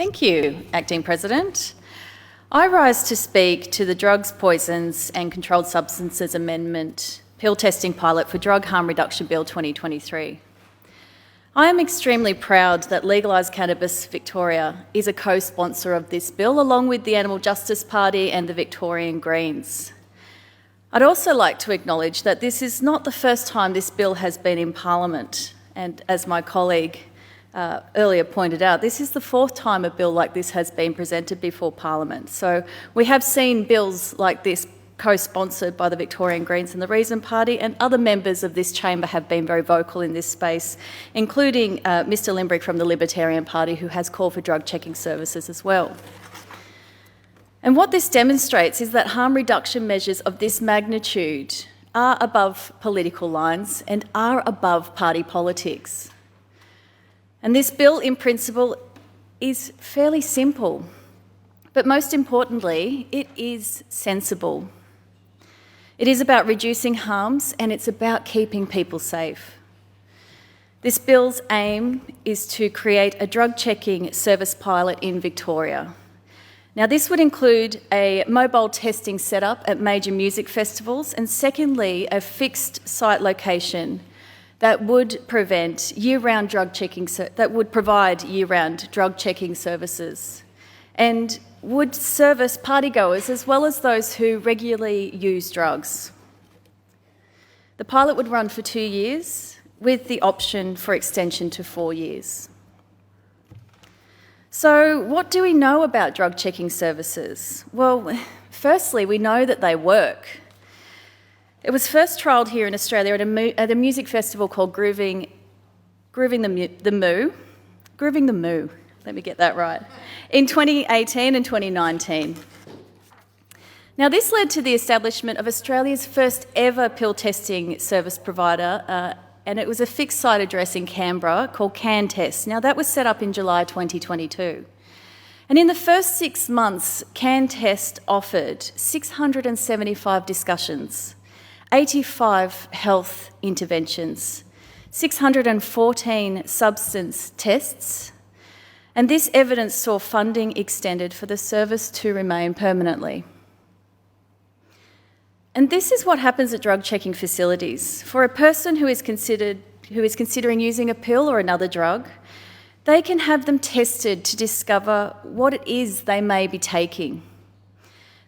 Thank you, Acting President. I rise to speak to the Drugs, Poisons and Controlled Substances Amendment Pill Testing Pilot for Drug Harm Reduction Bill 2023. I am extremely proud that Legalise Cannabis Victoria is a co-sponsor of this bill, along with the Animal Justice Party and the Victorian Greens. I'd also like to acknowledge that this is not the first time this bill has been in Parliament, and as my colleague earlier pointed out, this is the fourth time a bill like this has been presented before Parliament. So we have seen bills like this co-sponsored by the Victorian Greens and the Reason Party, and other members of this chamber have been very vocal in this space, including Mr Limbrick from the Libertarian Party, who has called for drug checking services as well. And what this demonstrates is that harm reduction measures of this magnitude are above political lines and are above party politics. And this bill, in principle, is fairly simple, but most importantly, it is sensible. It is about reducing harms, and it's about keeping people safe. This bill's aim is to create a drug checking service pilot in Victoria. Now, this would include a mobile testing setup at major music festivals, and secondly, a fixed site location that would provide year-round drug checking services, and would service partygoers as well as those who regularly use drugs. The pilot would run for 2 years, with the option for extension to 4 years. So what do we know about drug checking services? Well, firstly, we know that they work. It was first trialled here in Australia at a music festival called Grooving the Moo, let me get that right, in 2018 and 2019. Now, this led to the establishment of Australia's first ever pill testing service provider, and it was a fixed site address in Canberra called CanTest. Now, that was set up in July 2022. And in the first 6 months, CanTest offered 675 discussions, 85 health interventions, 614 substance tests, and this evidence saw funding extended for the service to remain permanently. And this is what happens at drug checking facilities. For a person who is considering using a pill or another drug, they can have them tested to discover what it is they may be taking.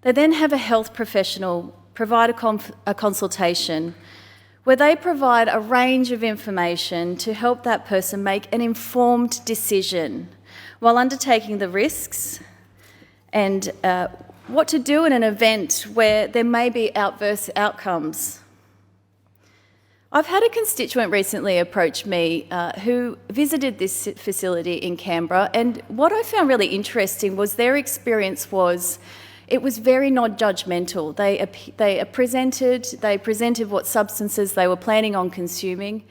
They then have a health professional provide a consultation where they provide a range of information to help that person make an informed decision while undertaking the risks and what to do in an event where there may be adverse outcomes. I've had a constituent recently approach me who visited this facility in Canberra, and what I found really interesting was their experience was it was very non-judgmental. They presented what substances they were planning on consuming,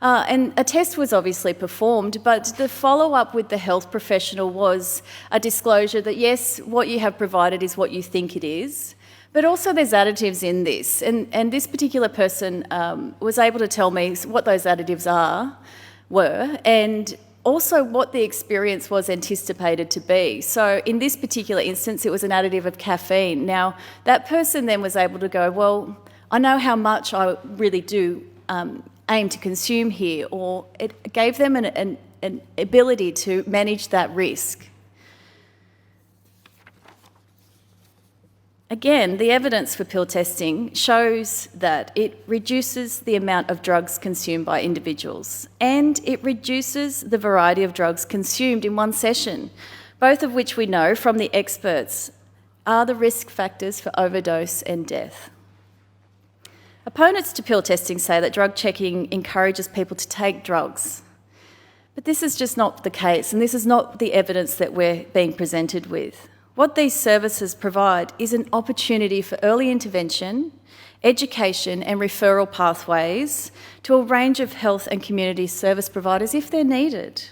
and a test was obviously performed, but the follow-up with the health professional was a disclosure that, yes, what you have provided is what you think it is, but also there's additives in this. And this particular person was able to tell me what those additives were, and also what the experience was anticipated to be. So in this particular instance, it was an additive of caffeine. Now, that person then was able to go, well, I know how much I really do aim to consume here, or it gave them an ability to manage that risk. Again, the evidence for pill testing shows that it reduces the amount of drugs consumed by individuals, and it reduces the variety of drugs consumed in one session, both of which we know from the experts are the risk factors for overdose and death. Opponents to pill testing say that drug checking encourages people to take drugs, but this is just not the case, and this is not the evidence that we're being presented with. What these services provide is an opportunity for early intervention, education and referral pathways to a range of health and community service providers if they're needed.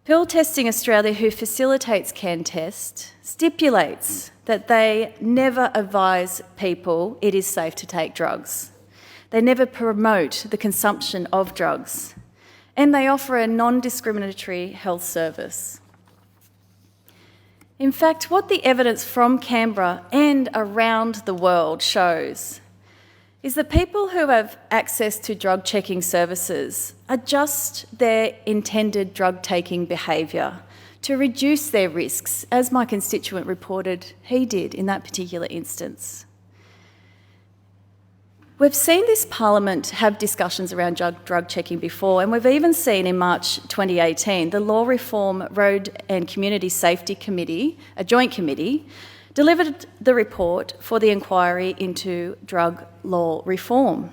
Pill Testing Australia, who facilitates CanTest, stipulates that they never advise people it is safe to take drugs. They never promote the consumption of drugs, and they offer a non-discriminatory health service. In fact, what the evidence from Canberra and around the world shows is that people who have access to drug checking services adjust their intended drug taking behaviour to reduce their risks, as my constituent reported he did in that particular instance. We've seen this Parliament have discussions around drug checking before, and we've even seen in March 2018 the Law Reform, Road and Community Safety Committee, a joint committee, delivered the report for the inquiry into drug law reform.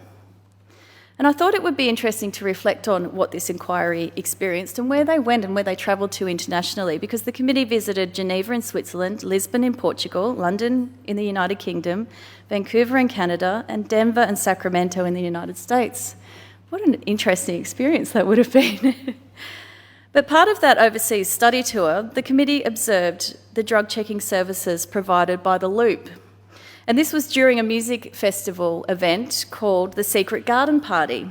And I thought it would be interesting to reflect on what this inquiry experienced and where they went and where they travelled to internationally, because the committee visited Geneva in Switzerland, Lisbon in Portugal, London in the United Kingdom, Vancouver in Canada, and Denver and Sacramento in the United States. What an interesting experience that would have been. But part of that overseas study tour, the committee observed the drug checking services provided by The Loop. And this was during a music festival event called the Secret Garden Party.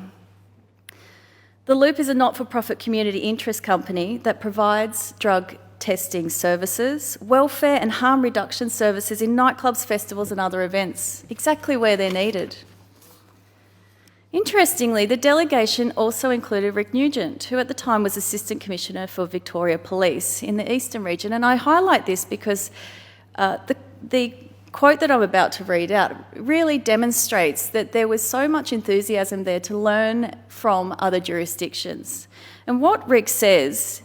The Loop is a not-for-profit community interest company that provides drug testing services, welfare and harm reduction services in nightclubs, festivals and other events, exactly where they're needed. Interestingly, the delegation also included Rick Nugent, who at the time was Assistant Commissioner for Victoria Police in the Eastern region. And I highlight this because the quote that I'm about to read out really demonstrates that there was so much enthusiasm there to learn from other jurisdictions. And what Rick says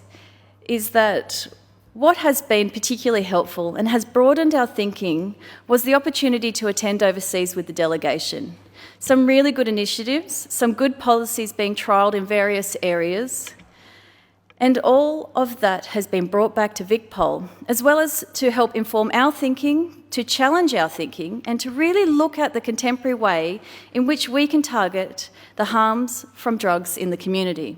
is that what has been particularly helpful and has broadened our thinking was the opportunity to attend overseas with the delegation. Some really good initiatives, some good policies being trialled in various areas, and all of that has been brought back to VicPol, as well as to help inform our thinking, to challenge our thinking, and to really look at the contemporary way in which we can target the harms from drugs in the community.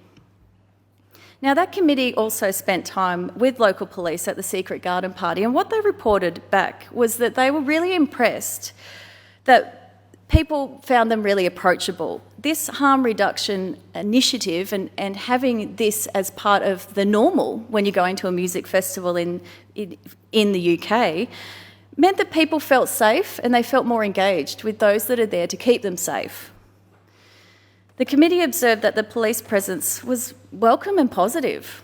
Now, that committee also spent time with local police at the Secret Garden Party, and what they reported back was that they were really impressed that people found them really approachable. This harm reduction initiative and having this as part of the normal when you're going to a music festival in the UK meant that people felt safe and they felt more engaged with those that are there to keep them safe. The committee observed that the police presence was welcome and positive.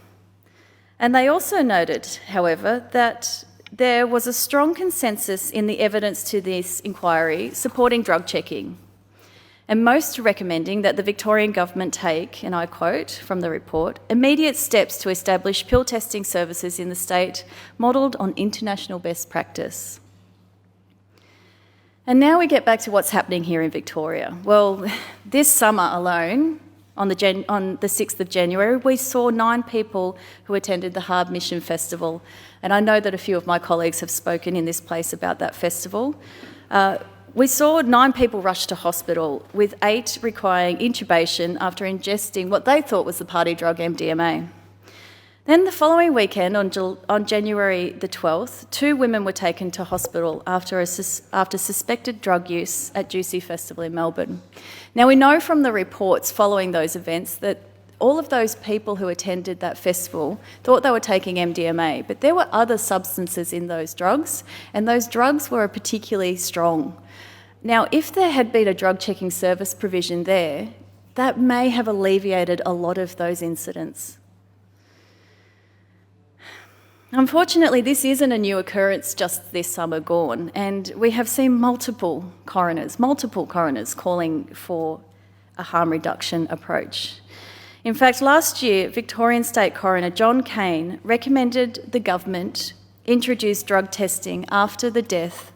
And they also noted, however, that there was a strong consensus in the evidence to this inquiry supporting drug checking, and most recommending that the Victorian government take, and I quote from the report, immediate steps to establish pill testing services in the state modelled on international best practice. And now we get back to what's happening here in Victoria. Well, this summer alone, on the 6th of January, we saw 9 people who attended the Hard Mission Festival. And I know that a few of my colleagues have spoken in this place about that festival. We saw 9 people rush to hospital, with 8 requiring intubation after ingesting what they thought was the party drug MDMA. Then the following weekend, on January the 12th, 2 women were taken to hospital after suspected drug use at Juicy Festival in Melbourne. Now, we know from the reports following those events that all of those people who attended that festival thought they were taking MDMA, but there were other substances in those drugs, and those drugs were particularly strong. Now, if there had been a drug checking service provision there, that may have alleviated a lot of those incidents. Unfortunately, this isn't a new occurrence just this summer gone, and we have seen multiple coroners calling for a harm reduction approach. In fact, last year, Victorian State Coroner John Payne recommended the government introduce drug testing after the death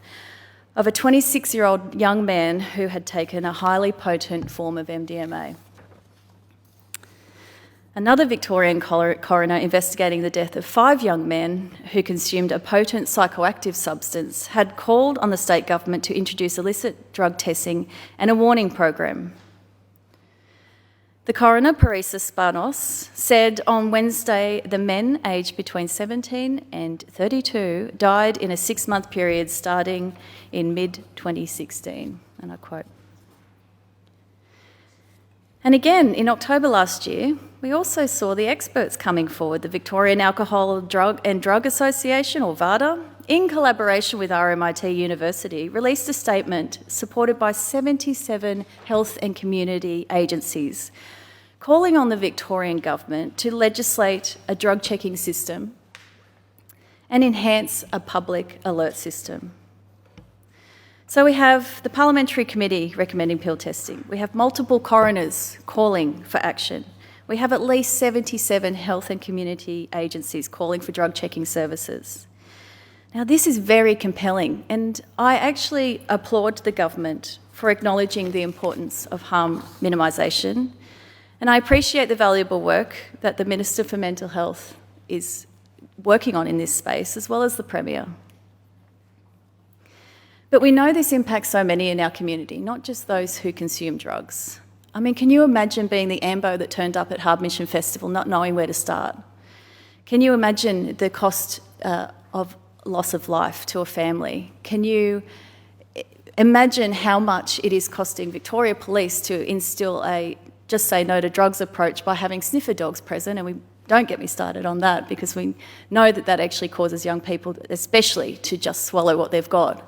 of a 26-year-old young man who had taken a highly potent form of MDMA. Another Victorian coroner investigating the death of 5 young men who consumed a potent psychoactive substance had called on the state government to introduce illicit drug testing and a warning program. The coroner, Parisa Spanos, said on Wednesday the men aged between 17 and 32 died in a 6-month period starting in mid-2016, and I quote. And again, in October last year, we also saw the experts coming forward. The Victorian Alcohol Drug Association, or VADA, in collaboration with RMIT University, released a statement supported by 77 health and community agencies, calling on the Victorian government to legislate a drug checking system and enhance a public alert system. So we have the Parliamentary Committee recommending pill testing. We have multiple coroners calling for action. We have at least 77 health and community agencies calling for drug checking services. Now, this is very compelling, and I actually applaud the government for acknowledging the importance of harm minimisation, and I appreciate the valuable work that the Minister for Mental Health is working on in this space, as well as the Premier. But we know this impacts so many in our community, not just those who consume drugs. I mean, can you imagine being the AMBO that turned up at Hard Mission Festival not knowing where to start? Can you imagine the cost of loss of life to a family? Can you imagine how much it is costing Victoria Police to instill a just say no to drugs approach by having sniffer dogs present? And we don't get me started on that, because we know that that actually causes young people especially to just swallow what they've got.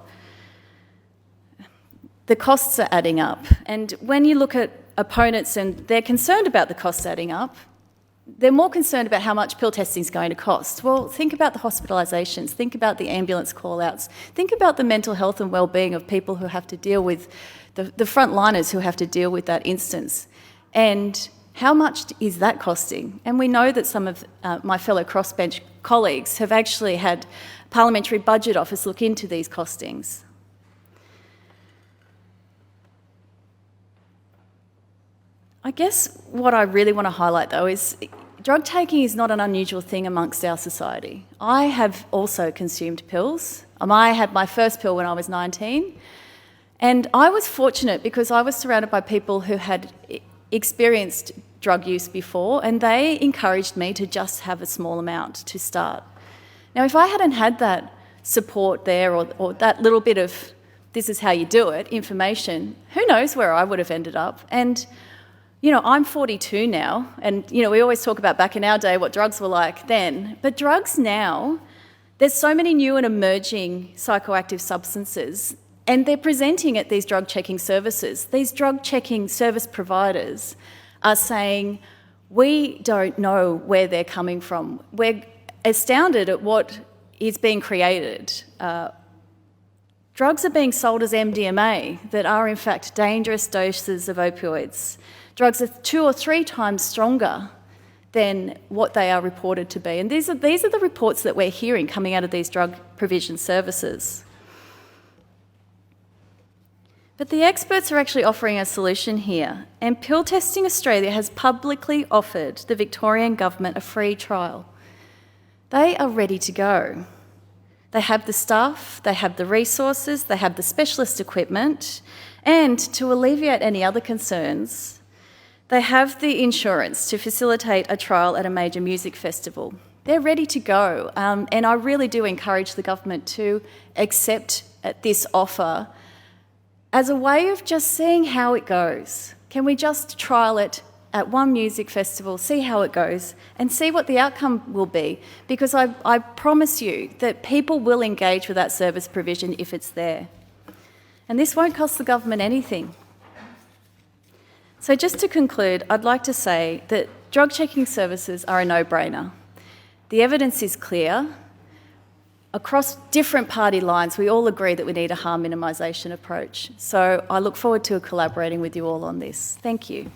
The costs are adding up, and when you look at opponents and they're concerned about the costs adding up, they're more concerned about how much pill testing is going to cost. Well, think about the hospitalisations, think about the ambulance call-outs, think about the mental health and well-being of people who have to deal with, the frontliners who have to deal with that instance. And how much is that costing? And we know that some of my fellow crossbench colleagues have actually had Parliamentary Budget Office look into these costings. I guess what I really want to highlight, though, is drug taking is not an unusual thing amongst our society. I have also consumed pills. I had my first pill when I was 19, and I was fortunate because I was surrounded by people who had experienced drug use before, and they encouraged me to just have a small amount to start. Now, if I hadn't had that support there, or that little bit of this is how you do it information, who knows where I would have ended up. And you know, I'm 42 now, and you know, we always talk about back in our day what drugs were like then, but drugs now, there's so many new and emerging psychoactive substances, and they're presenting at these drug checking services. These drug checking service providers are saying, we don't know where they're coming from. We're astounded at what is being created. Drugs are being sold as MDMA that are in fact dangerous doses of opioids. Drugs are 2 or 3 times stronger than what they are reported to be. And these are the reports that we're hearing coming out of these drug provision services. But the experts are actually offering a solution here, and Pill Testing Australia has publicly offered the Victorian government a free trial. They are ready to go. They have the staff, they have the resources, they have the specialist equipment, and to alleviate any other concerns, they have the insurance to facilitate a trial at a major music festival. They're ready to go, and I really do encourage the government to accept this offer as a way of just seeing how it goes. Can we just trial it at one music festival, see how it goes, and see what the outcome will be? Because I promise you that people will engage with that service provision if it's there. And this won't cost the government anything. So just to conclude, I'd like to say that drug checking services are a no-brainer. The evidence is clear. Across different party lines, we all agree that we need a harm minimisation approach. So I look forward to collaborating with you all on this. Thank you.